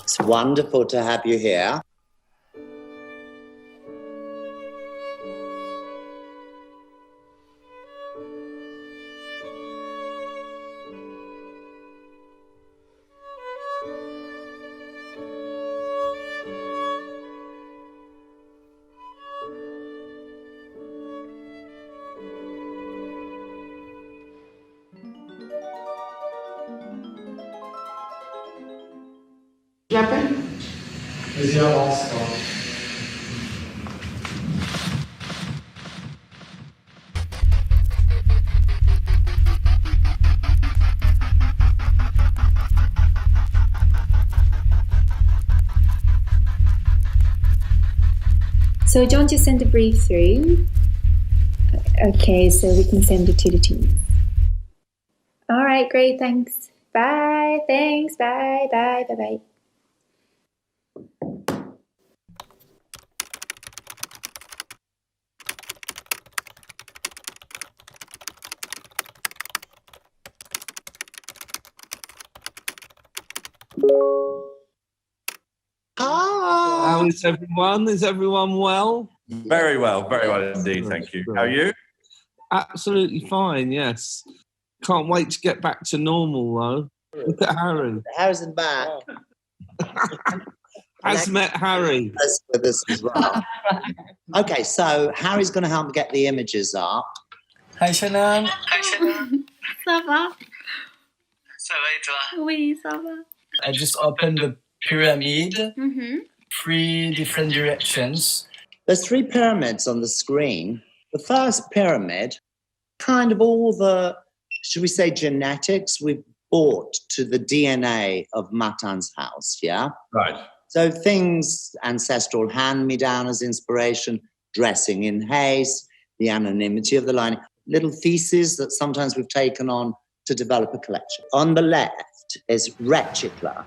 It's wonderful to have you here. So do you want to send a brief through? Okay, so we can send it to the team. All right, great, thanks. Bye, thanks, bye, bye, bye, bye. How is everyone? Is everyone well? Very well indeed, thank you. How are you? Absolutely fine, yes. Can't wait to get back to normal, though. Look at Harry. Harry's back. Has met Harry. With us as well. Okay, so Harry's going to help me get the images up. Hi Shannon. Ça va? Ça va et toi? Oui, ça va. I just opened the pyramid. 3 different directions. There's 3 pyramids on the screen. The first pyramid, kind of all the, should we say, genetics we've brought to the DNA of Matan's house, yeah? Right. So things, ancestral hand-me-down as inspiration, dressing in haste, the anonymity of the lining, little theses that sometimes we've taken on to develop a collection. On the left is reticula,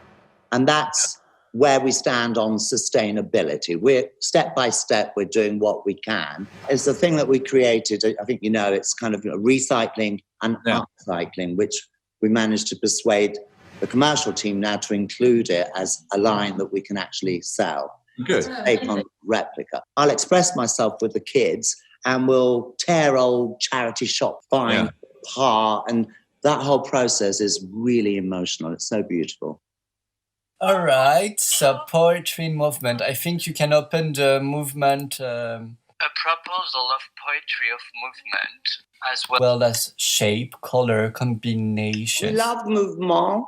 and that's where we stand on sustainability. We're step by step, we're doing what we can. It's the thing that we created. I think, you know, it's kind of recycling and upcycling, which we managed to persuade the commercial team now to include it as a line that we can actually sell. Good. Take on replica. I'll express myself with the kids and we'll tear old charity shop fine apart. And that whole process is really emotional. It's so beautiful. All right, so poetry movement. I think you can open the movement. A proposal of poetry of movement as well as shape, color, combination. We love movement,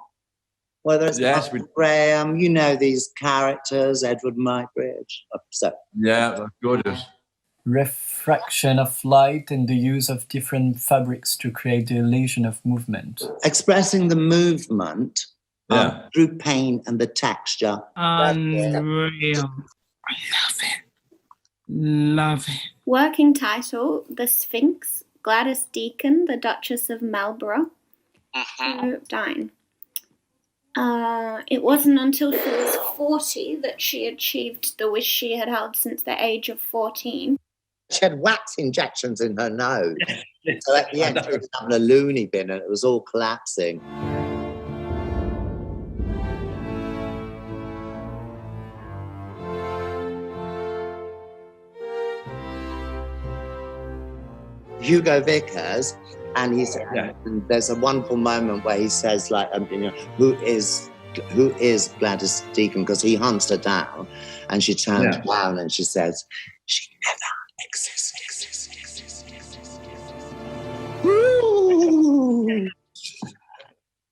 whether it's Graham, you know these characters, Edward Mygridge. So. Yeah, that's gorgeous. Refraction of light and the use of different fabrics to create the illusion of movement. Expressing the movement through paint and the texture. Unreal. I love it. Working title, The Sphinx, Gladys Deacon, the Duchess of Marlborough. Stein. It wasn't until she was 40 that she achieved the wish she had held since the age of 14. She had wax injections in her nose. So at the end, she was having a loony bin and it was all collapsing. Hugo Vickers, and he said, and there's a wonderful moment where he says, like, you know, who is Gladys Deacon? Because he hunts her down, and she turns around and she says, she never existed.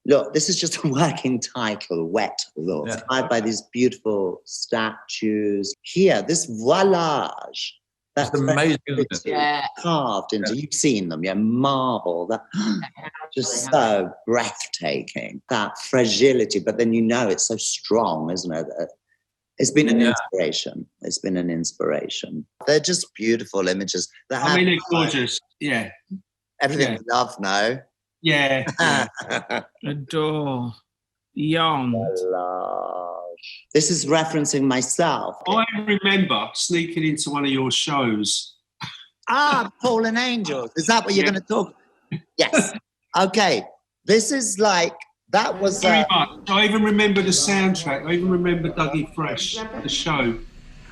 Look, this is just a working title, Wet Look, inspired by these beautiful statues. Here, this voilage. That's amazing, carved into, you've seen them, marble, that just so breathtaking, that fragility, but then you know it's so strong, isn't it? It's been an inspiration. It's been an inspiration. They're just beautiful images. They're gorgeous, Everything we love now. Yeah. Adore. Beyond. This is referencing myself. I remember sneaking into one of your shows. Fallen Angels. Is that what you're going to talk? Yes. Okay. This is like That was... Very much. I even remember the soundtrack. I even remember Dougie Fresh, the show.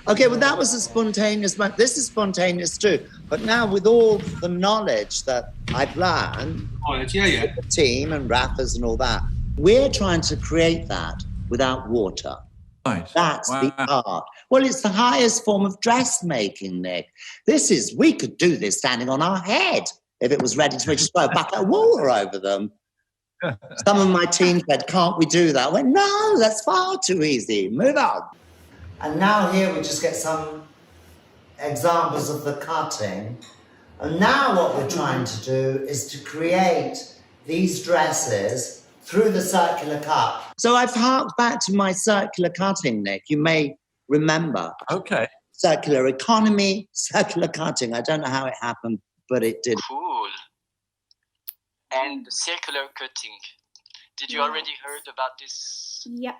Okay, well, that was a spontaneous moment. This is spontaneous too. But now with all the knowledge that I've learned, with the team and rappers and all that, we're trying to create that without water. Right. That's the art. Well, it's the highest form of dressmaking, Nick. We could do this standing on our head if it was ready to just throw a bucket of water over them. Some of my team said, can't we do that? I went, no, that's far too easy. Move on. And now here we just get some examples of the cutting. And now what we're trying to do is to create these dresses through the circular cut. So I've harked back to my circular cutting, Nick. You may remember. Okay. Circular economy, circular cutting. I don't know how it happened, but it did. Cool. And circular cutting. Did you already heard about this? Yeah.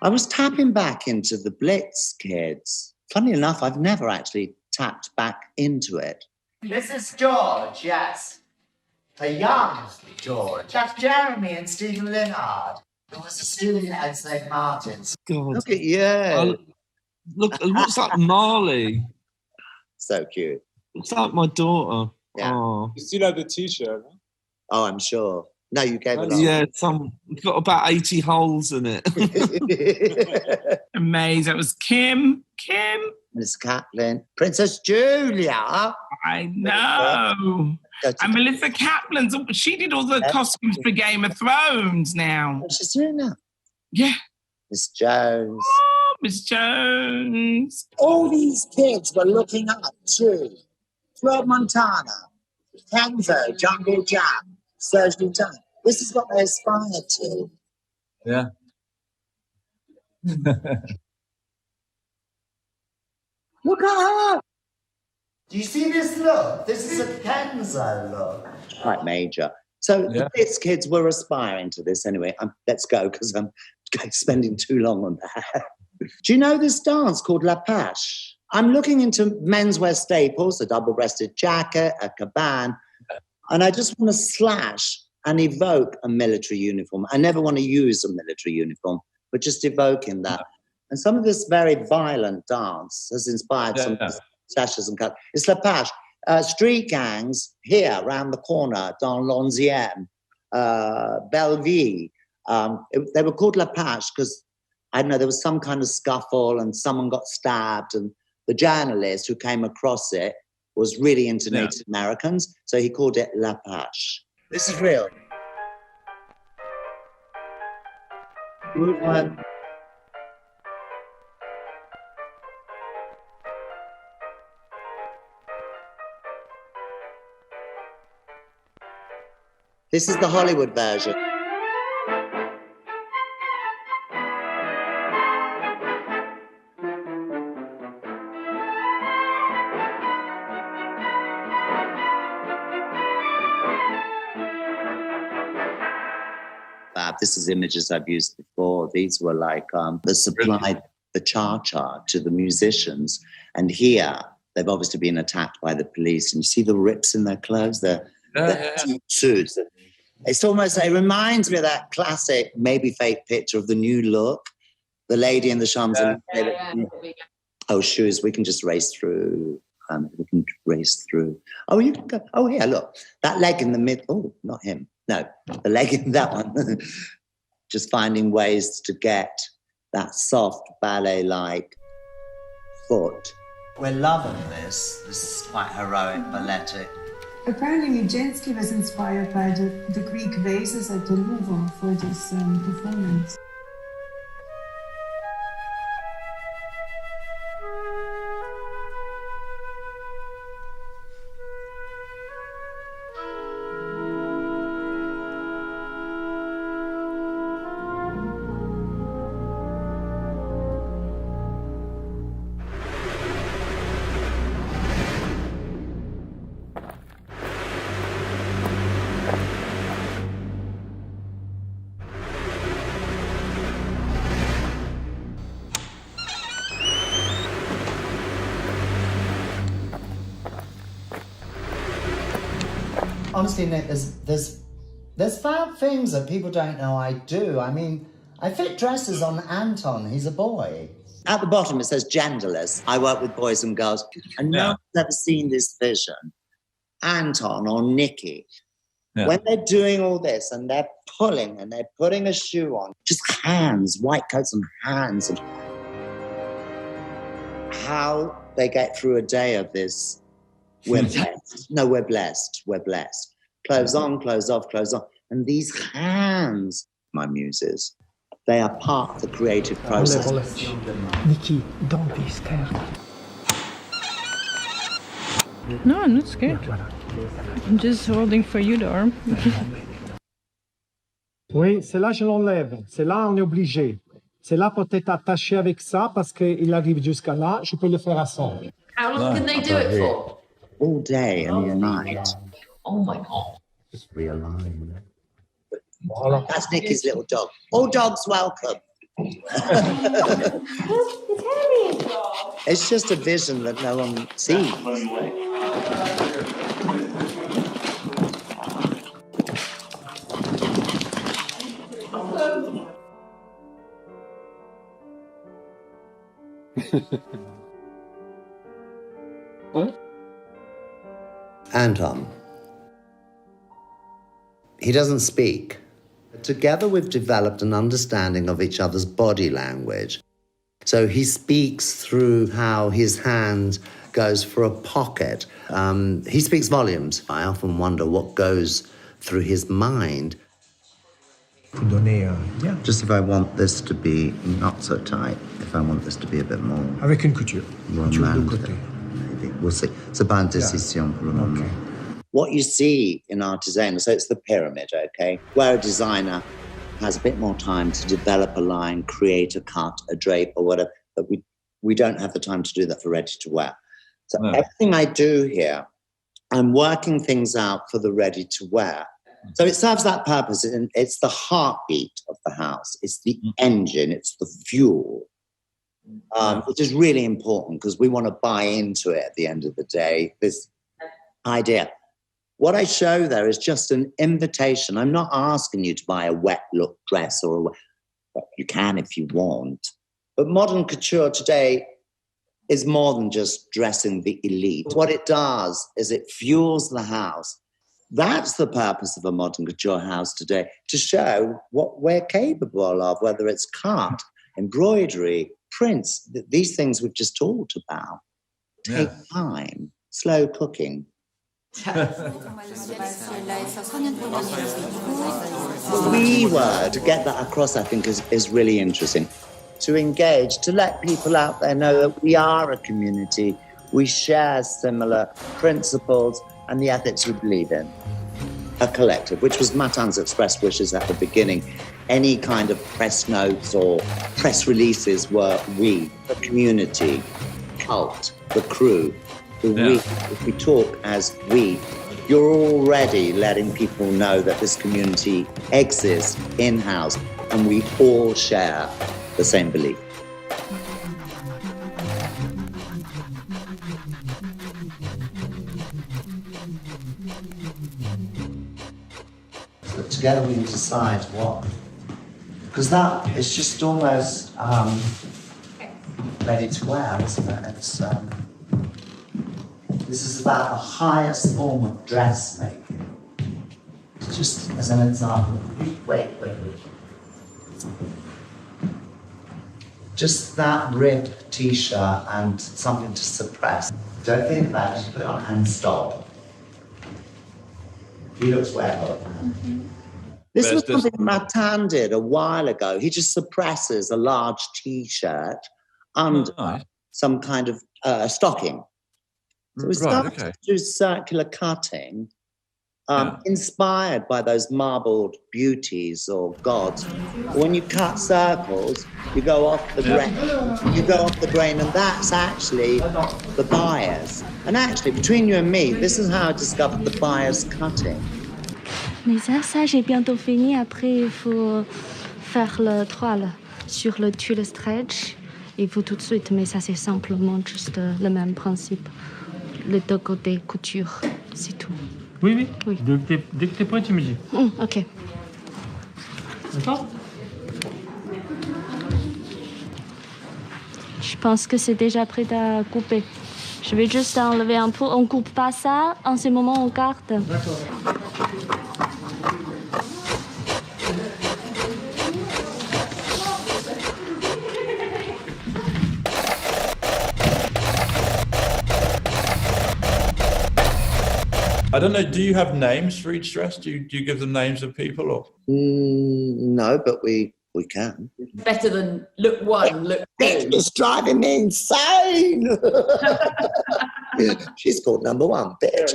I was tapping back into the Blitz kids. Funny enough, I've never actually tapped back into it. This is George, yes. A young George. That's Jeremy and Stephen Linnard, who was a student at St. Martin's. God. Look at you. Look, it looks like Marley. So cute. Looks like my daughter. Yeah. Oh. You still have the T-shirt, huh? Oh, I'm sure. No, you gave it up. Yeah, it's got about 80 holes in it. Amazing. It was Kim. Miss Kaplan. Princess Julia. I know. And Melissa Kaplan's. She did all the costumes for Game of Thrones now. What's she doing now? Yeah. Miss Jones. Oh, Miss Jones. All these kids were looking up to Flo Montana, Kenzo, Jungle Jam, Serge Lutens. This is what they aspired to. Yeah. Look at her. Do you see this look? This is a Kenzo look. Quite major. So the Blitz kids were aspiring to this anyway. Let's go because I'm spending too long on that. Do you know this dance called La Pache? I'm looking into menswear staples, a double-breasted jacket, a caban, and I just want to slash and evoke a military uniform. I never want to use a military uniform, but just evoking that. And some of this very violent dance has inspired some slashes and cuts. It's La Pache. Street gangs here around the corner, dans l'11e, Belleville. They were called La Pache because, I don't know, there was some kind of scuffle and someone got stabbed, and the journalist who came across it was really into Native Americans, so he called it La Pache. This is real. Movement. This is the Hollywood version. This is images I've used before. These were like the supply, the cha-cha to the musicians. And here, they've obviously been attacked by the police. And you see the rips in their clothes, their suits. It reminds me of that classic, maybe fake picture of the New Look, the lady in the Champs-Élysées. Oh, shoes, we can just race through. We can race through. Oh, you can go. Oh, here, look. That leg in the mid. Oh, not him. No, the leg in that one. Just finding ways to get that soft ballet-like foot. We're loving this. This is quite heroic, balletic. Apparently, Nijinsky was inspired by the Greek vases at the Louvre for this performance. honestly, Nick, there's fab things that people don't know I do. I mean, I fit dresses on Anton. He's a boy. At the bottom, it says genderless. I work with boys and girls. And no one's ever seen this vision. Anton or Nikki, when they're doing all this and they're pulling and they're putting a shoe on, just hands, white coats and hands. And how they get through a day of this, we're blessed. No, we're blessed. We're blessed. Clothes on, clothes off, clothes on. And these hands, my muses, they are part of the creative process. Nikki, don't be scared. No, I'm not scared. I'm just holding for you the arm. Oui, c'est là je l'enlève. C'est là on est obligé. C'est là pour être attaché avec ça parce qu'il arrive jusqu'à là. Je peux le faire à 100. How long can they do it for? All day and all night. Oh my God. Just realign. That's Nikki's little dog. All dogs welcome. It's just a vision that no one sees. What? Anton. He doesn't speak. Together we've developed an understanding of each other's body language. So he speaks through how his hand goes for a pocket. He speaks volumes. I often wonder what goes through his mind. Just if I want this to be not so tight, if I want this to be a bit more... Avec une couture. Romantic, maybe. We'll see. C'est pas une décision pour le moment. What you see in artisanal, so it's the pyramid, okay? Where a designer has a bit more time to develop a line, create a cut, a drape or whatever, but we don't have the time to do that for ready-to-wear. So everything I do here, I'm working things out for the ready-to-wear. So it serves that purpose, and it's the heartbeat of the house. It's the engine, it's the fuel, which is really important because we want to buy into it at the end of the day, this idea. What I show there is just an invitation. I'm not asking you to buy a wet look dress or you can if you want. But modern couture today is more than just dressing the elite. What it does is it fuels the house. That's the purpose of a modern couture house today, to show what we're capable of, whether it's cut, embroidery, prints, these things we've just talked about. Take time, slow cooking. We were, to get that across, I think, is really interesting. To engage, to let people out there know that we are a community, we share similar principles and the ethics we believe in. A collective, which was Matin's expressed wishes at the beginning. Any kind of press notes or press releases were we, the community, cult, the crew, the we. If we talk as we, you're already letting people know that this community exists in-house and we all share the same belief. But together we can decide what, because that is just almost ready to wear, isn't it? It's, this is about the highest form of dressmaking. Just as an example, wait. Just that ripped t-shirt and something to suppress. Don't think about it, just put it on and stop. He looks well. This was something Matin did a while ago. He just suppresses a large t-shirt under some kind of stocking. So we started to do circular cutting, inspired by those marbled beauties or gods. When you cut circles, you go off the grain. You go off the grain, and that's actually the bias. And actually, between you and me, this is how I discovered the bias cutting. Mais ça j'ai bientôt fini. Après, il faut faire le toile sur le tulle stretch. Il faut tout de suite, mais ça c'est simplement juste le même principe. Les deux côtés couture, c'est tout. Oui. Dès que t'es prêt, tu me dis. Ok. D'accord? Je pense que c'est déjà prêt à couper. Je vais juste enlever un peu. On coupe pas ça. En ce moment, on garde. D'accord. I don't know, do you have names for each dress? Do you give them names of people or? No, but we can. Better than look one, look two. It's driving me insane. She's called number one, bitch.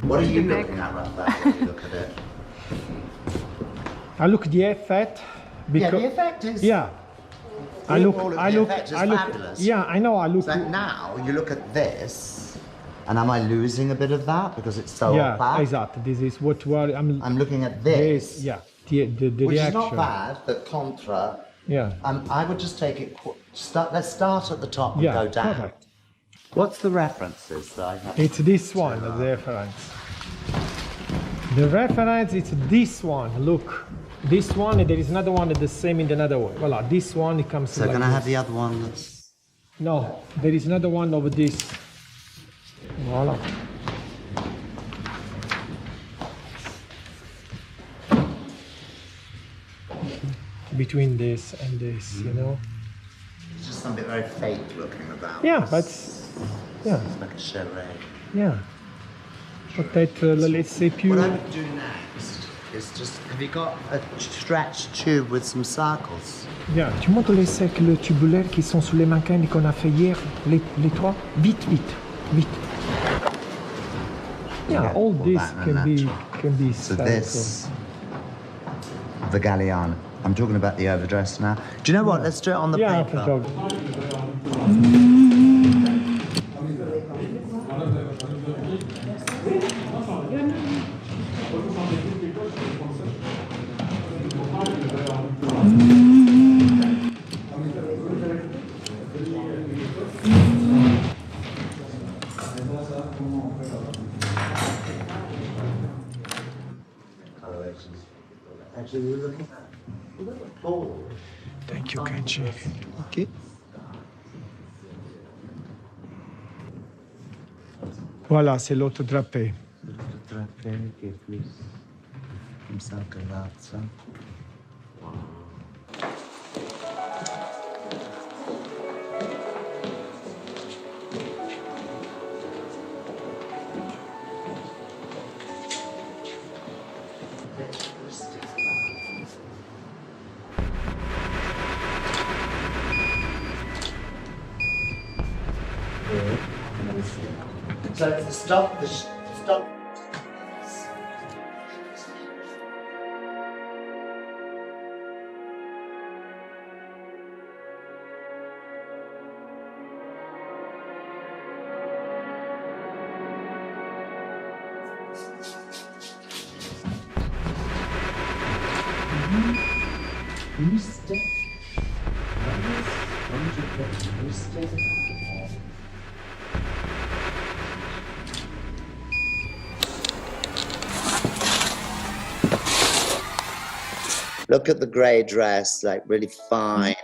What are you looking at, Raphael, when you look at it? I look at the effect. Yeah, the effect is... Yeah. I look... fabulous. Yeah, I know, I look... So now, you look at this, and am I losing a bit of that because it's so yeah, opaque? exactly. This is what I'm looking at this. Yeah, the which reaction. is not bad, the contra. Yeah. I would just take it... let's start at the top and go down. Perfect. What's the references that I have? It's this one, the reference. The reference is this one, look. This one, and there is another one that's the same in another way. Voila, this one, it comes So like can I this. have the other one that's... No, there is another one over this. Voila. Between this and this, you know? It's just something very fake looking about. Yeah, but... Yeah. It's like a charade. Yeah. Peut-être, let's say, pure... What I would do next is just... Have you got a stretched tube with some circles? Yeah. Tu montres les cercles tubulaires qui sont sur les mannequins qu'on a fait hier, les trois? Vite. Yeah, all this can be so this, the Galliano. I'm talking about the overdress now. Do you know what? Let's do it on the paper. Actually, we're looking at a little bold. Thank you, Kenji. Okay. Voilà, c'est l'autre drapé. L'autre drapé qui est plus comme ça que là, ça. So stop. Look at the grey dress, like really fine.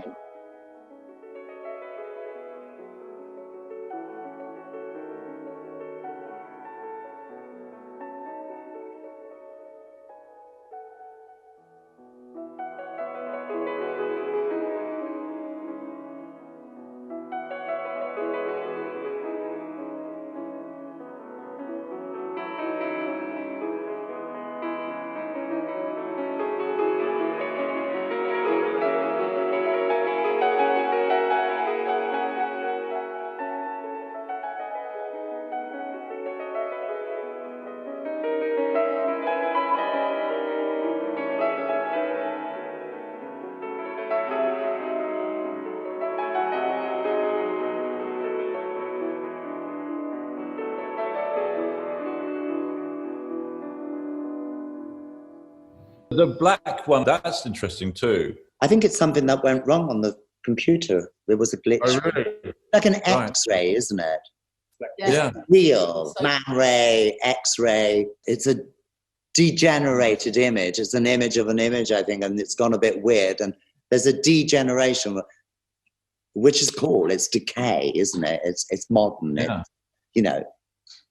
The black one, that's interesting too. I think it's something that went wrong on the computer. There was a glitch. Oh, really? Like an X-ray, isn't it? Yeah. It's real. Man ray, X-ray. It's a degenerated image. It's an image of an image, I think, and it's gone a bit weird. And there's a degeneration, which is cool. It's decay, isn't it? It's modern. Yeah. It's, you know,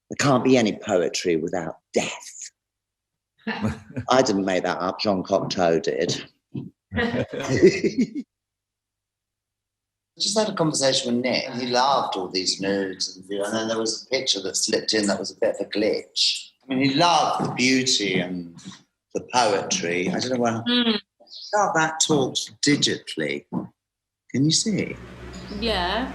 there can't be any poetry without death. I didn't make that up. Jean Cocteau did. Just had a conversation with Nick. He loved all these nudes, and then there was a picture that slipped in that was a bit of a glitch. I mean, he loved the beauty and the poetry. I don't know how that talks digitally. Can you see? Yeah.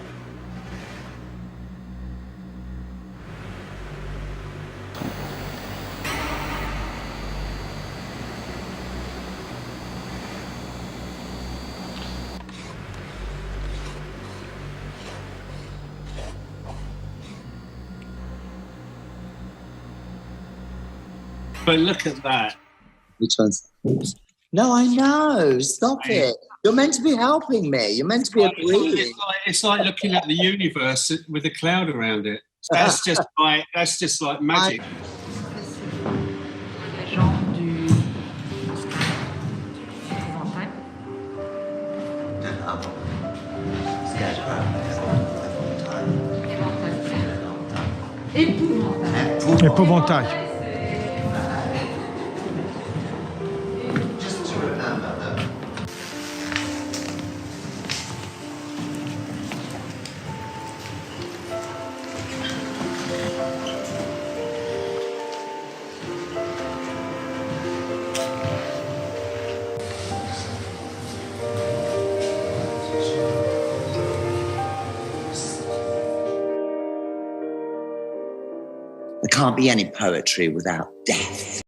But look at that. Which one's? No, I know. Stop it. You're meant to be helping me. You're meant to be agreeing. It's like looking at the universe with a cloud around it. That's just like magic. Épouvantail. There can't be any poetry without death.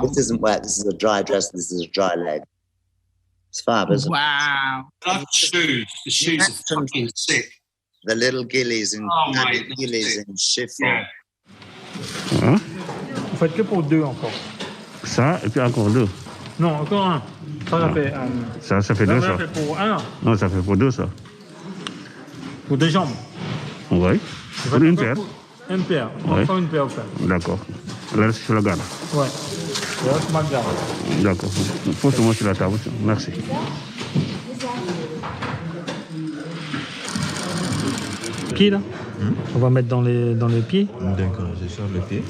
This isn't wet. This is a dry dress. This is a dry leg. It's fab, isn't it? Wow. I love shoes. The shoes are fucking sick. The little gillies in chiffon. Yeah. Hein? Vous faites que pour deux encore. Ça, et puis encore deux. Non, encore un. Ça fait un. Ça fait deux, ça. Ça fait pour un. Non, ça fait pour deux, ça. Pour deux jambes. Oui. Pour une paire. Une paire. On va faire une paire, enfin. D'accord. Là, je la garde. Ouais. Là, je m'en garde. D'accord. Pose-moi sur la table. Merci. Pieds, là. On va mettre dans les pieds. D'accord, je sors le pied.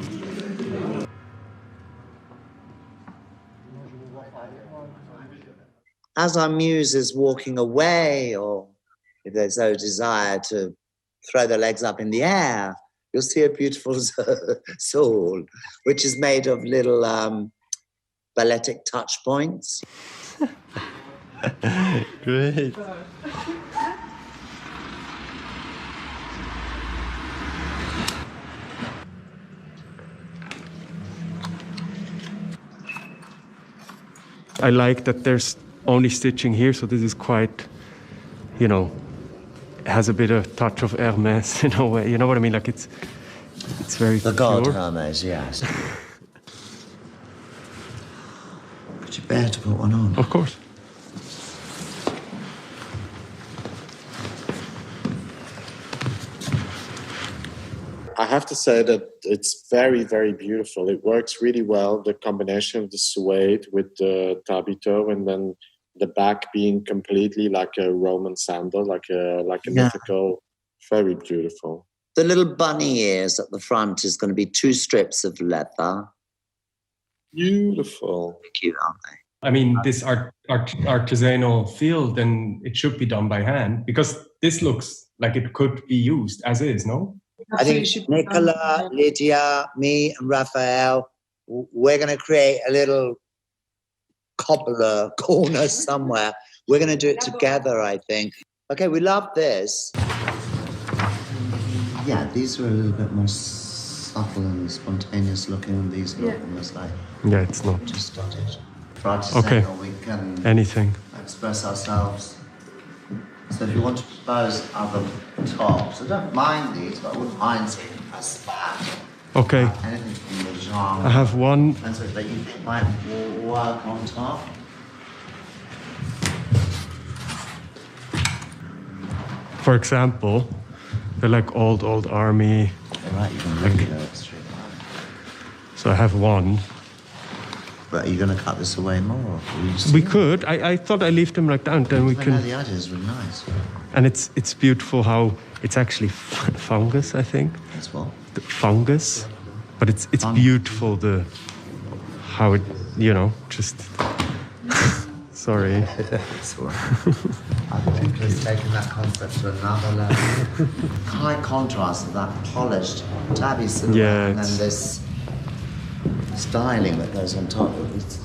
As our muse is walking away, or if there's no desire to throw the legs up in the air, you'll see a beautiful soul, which is made of little balletic touch points. Great. I like that there's only stitching here, so this is quite, you know, has a bit of touch of Hermes in a way. You know what I mean? Like it's very The god pure. Hermes, yes. Could you bear to put one on? Of course. I have to say that it's very, very beautiful. It works really well, the combination of the suede with the tabito, and then the back being completely like a Roman sandal, like a mythical, very beautiful. The little bunny ears at the front is going to be 2 strips of leather. Beautiful. Cute, aren't they? I mean, this artisanal feel, then it should be done by hand, because this looks like it could be used as is, no? I think Nicola, Lydia, me and Raphael we're going to create a little cobbler corner somewhere. We're going to do it together, I think. Okay, we love this. Yeah, these are a little bit more subtle and spontaneous looking, and these look almost like... Yeah, it's not. Just started. For artisanal, we can... Anything. Express ourselves. So if you want to propose other tops, I don't mind these, but I wouldn't mind seeing a span. Okay. Anything from the genre. I have one. And so that you think might work on top. For example, they're like old army. Right, you can really go extreme. So I have one. But are you going to cut this away more? We could. I thought I leave them like that, and then we can. No, the idea is really nice. And it's beautiful how it's actually fungus, I think. That's what? The fungus, but it's beautiful how it just. Sorry. I think he's taken that concept to another level. High contrast of that polished tabby silhouette and then this styling that goes on top of it.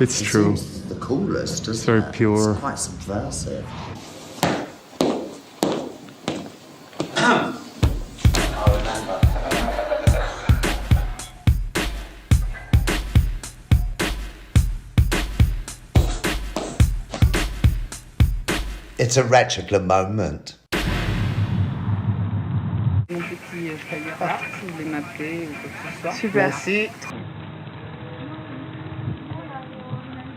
It's true. Seems the coolest, doesn't it's very it? pure. It's quite subversive. It's a retriclar moment. Mon petit flyer art, si vous voulez m'appeler ou quoi que ce soit. Super. Merci.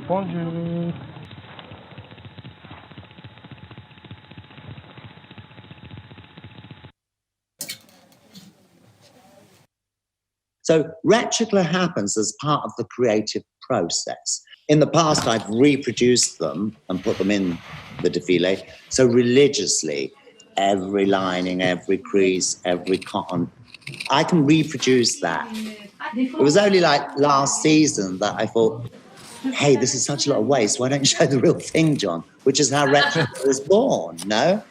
Bonjour. So retriclar happens as part of the creative process. In the past, I've reproduced them and put them in the défilé. So religiously, every lining, every crease, every cotton, I can reproduce that. It was only like last season that I thought, hey, this is such a lot of waste. Why don't you show the real thing, John? Which is how retriclar was born, no?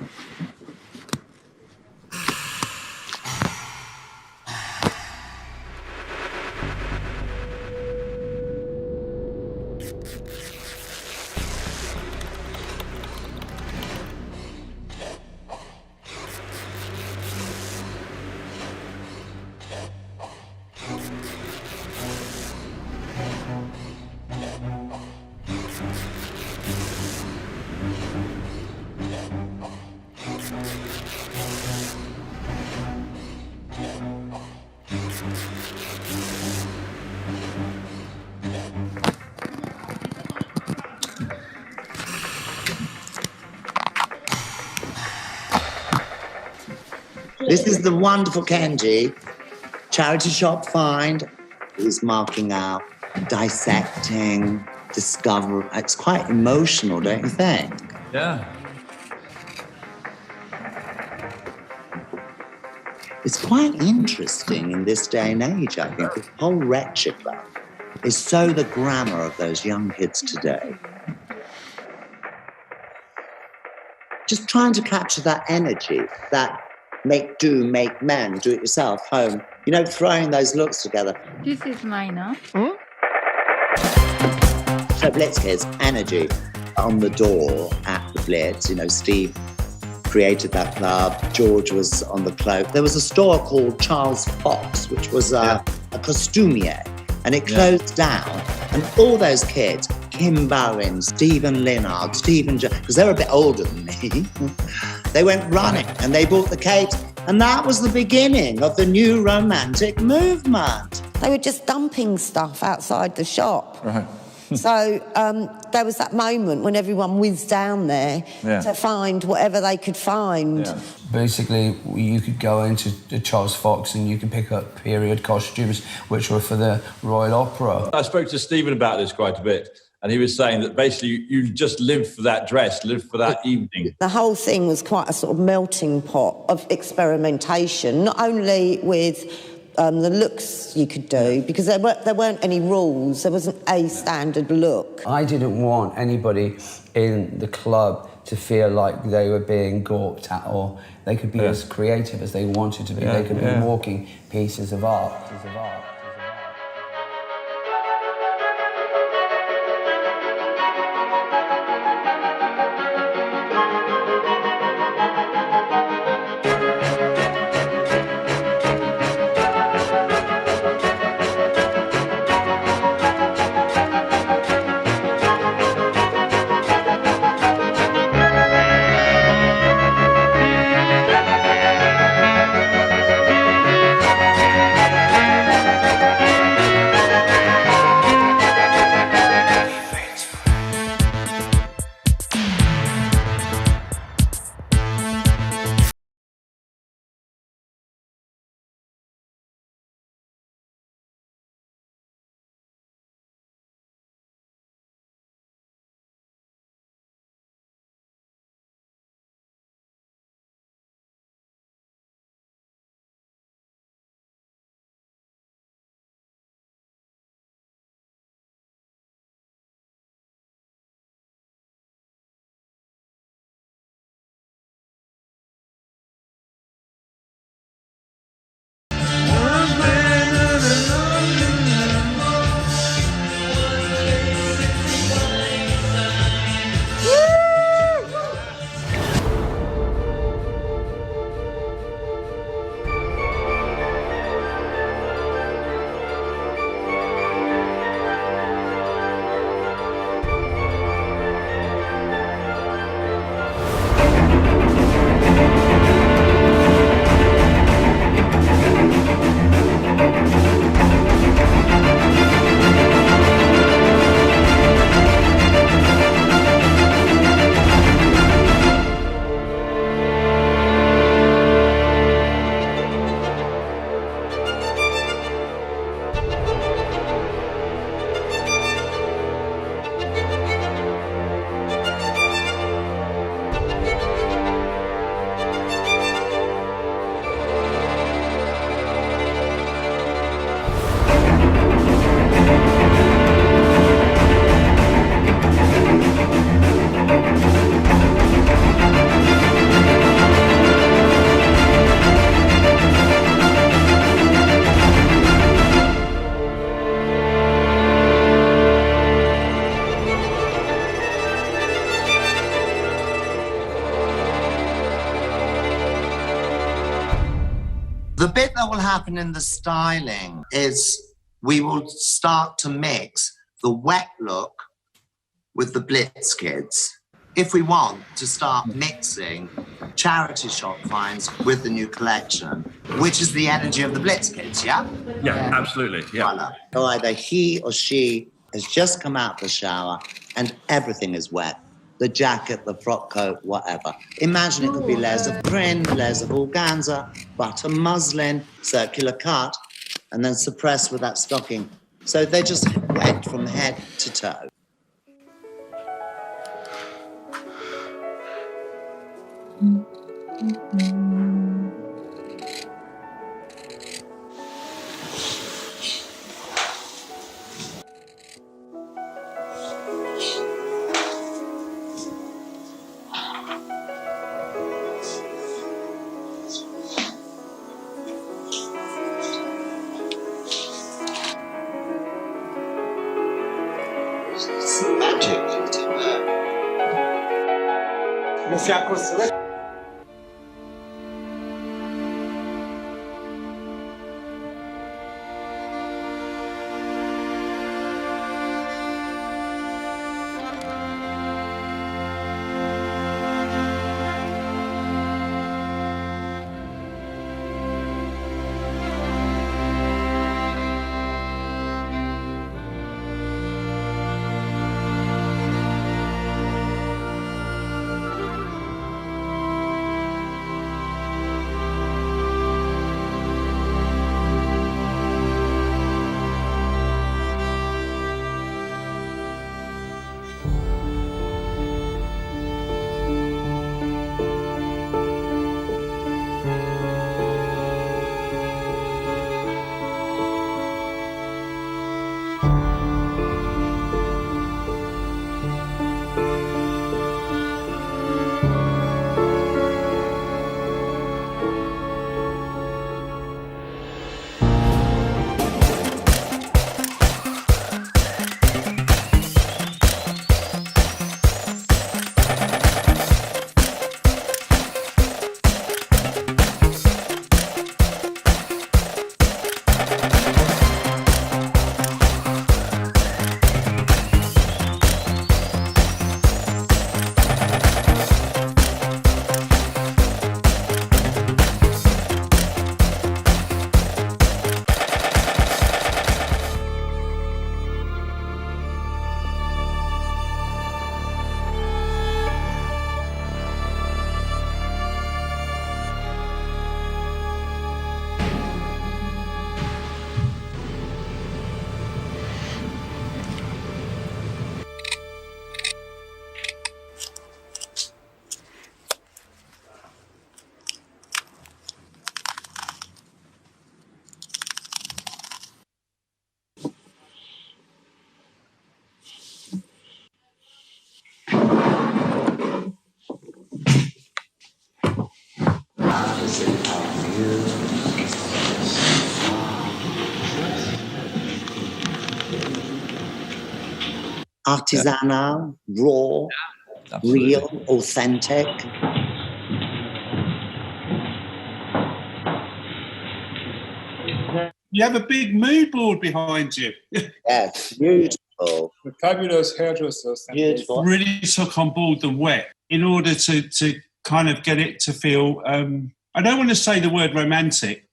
This is the wonderful Kenji, charity shop find. He's marking out, dissecting, discovering. It's quite emotional, don't you think? Yeah. It's quite interesting in this day and age, I think. The whole retriclar is so the grammar of those young kids today. Just trying to capture that energy, that make do, make men, do it yourself, home. You know, throwing those looks together. This is mine, huh? So Blitzkid's energy on the door at the Blitz. You know, Steve created that club. George was on the cloak. There was a store called Charles Fox, which was a costumier, and it closed down. And all those kids, Kim Bowen, Stephen Linnard, Stephen Jones, because they were a bit older than me, they went running and they bought the capes. And that was the beginning of the new romantic movement. They were just dumping stuff outside the shop. Right. So there was that moment when everyone whizzed down there to find whatever they could find. Yeah. Basically, you could go into the Charles Fox and you could pick up period costumes which were for the Royal Opera. I spoke to Stephen about this quite a bit, and he was saying that basically you just lived for that dress, lived for that evening. The whole thing was quite a sort of melting pot of experimentation, not only with the looks you could do, because there weren't any rules, there wasn't a standard look. I didn't want anybody in the club to feel like they were being gawped at, or they could be as creative as they wanted to be. They could be walking pieces of art. The bit that will happen in the styling is we will start to mix the wet look with the Blitz kids. If we want to start mixing charity shop finds with the new collection, which is the energy of the Blitz kids, yeah? Yeah, absolutely. Yeah. Voila. So either he or she has just come out the shower and everything is wet. The jacket, the frock coat, whatever. Imagine it could be layers of print, layers of organza, butter muslin, circular cut, and then suppressed with that stocking. So they're just wet from head to toe. It's magic. Artisanal, raw, real, authentic. You have a big mood board behind you. Yes, beautiful. Fabulous hairdressers. Beautiful. Really took on board the wet in order to kind of get it to feel, I don't want to say the word romantic,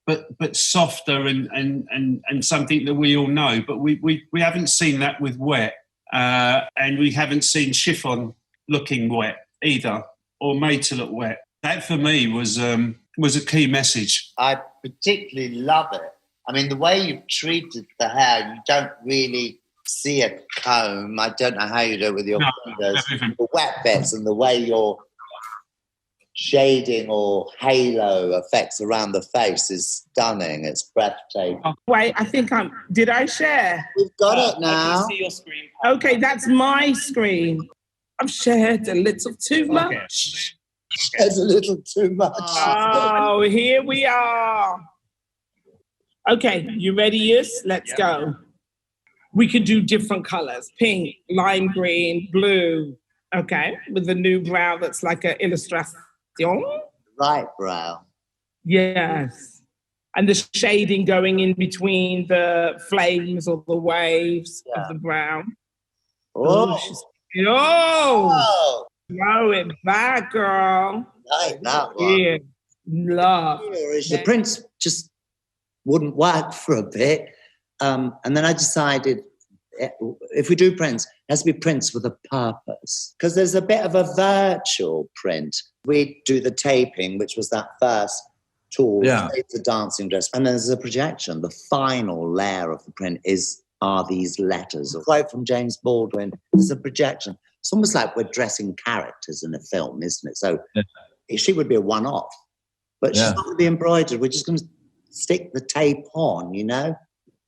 but softer and something that we all know. But we haven't seen that with wet. And we haven't seen chiffon looking wet either, or made to look wet. That for me was a key message. I particularly love it. I mean, the way you've treated the hair, you don't really see a comb. I don't know how you do it with your fingers. The wet bits and the way your shading or halo effects around the face is stunning. It's breathtaking. Wait, I think did I share? We've got it now. I can see your screen. Okay, that's my screen. I've shared a little too much. There's a little too much. Oh, here we are. Okay, you ready, Yus? Let's go. We could do different colors. Pink, lime green, blue. Okay, with the new brow that's like an illustration. Right brow. Yes. And the shading going in between the flames or the waves of the brown. Oh, Throw it back, girl. Like that one. Yeah. Love. The prints just wouldn't work for a bit. And then I decided, if we do prints, it has to be prints with a purpose. Because there's a bit of a virtual print. We do the taping, which was that first tool. It's a dancing dress. And then there's a projection. The final layer of the print are these letters. A quote from James Baldwin, there's a projection. It's almost like we're dressing characters in a film, isn't it? So she would be a one-off. But she's not going to be embroidered. We're just going to stick the tape on, you know?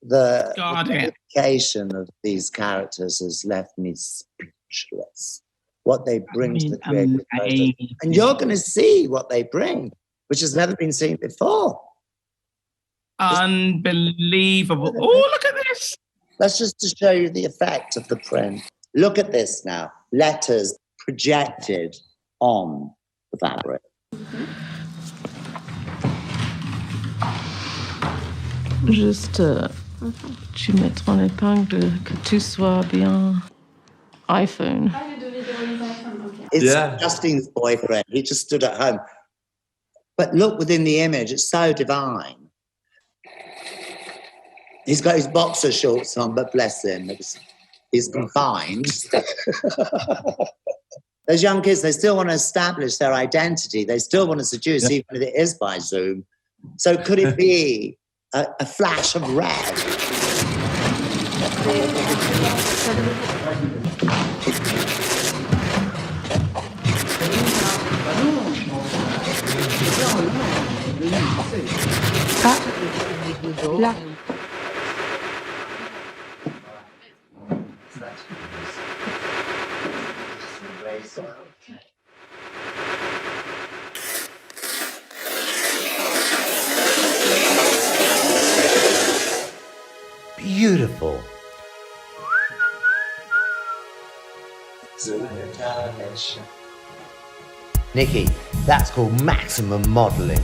The dedication of these characters has left me speechless. What they bring to the creative process. And you're going to see what they bring, which has never been seen before. Unbelievable. Oh, look at this. That's just to show you the effect of the print. Look at this now. Letters projected on the fabric. Juste, tu mets ton épingle, que tout soit bien iPhone. It's Justine's boyfriend. He just stood at home. But look within the image, it's so divine. He's got his boxer shorts on, but bless him, he's confined. Those young kids, they still want to establish their identity. They still want to seduce, even if it is by Zoom. So could it be a flash of red? Là. Beautiful. Nikki, that's called maximum modelling.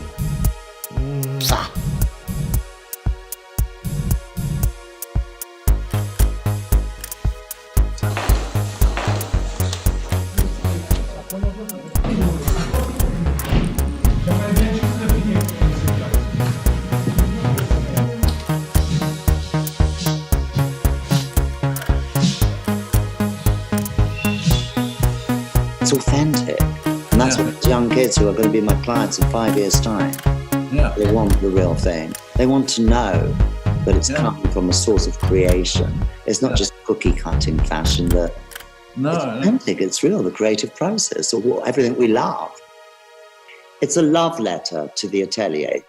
It's authentic. And that's what young kids who are going to be my clients in 5 years' time, they want the real thing. They want to know that it's coming from a source of creation. It's not just cookie cutting fashion. It's authentic, it's real, the creative process, or everything we love. It's a love letter to the atelier.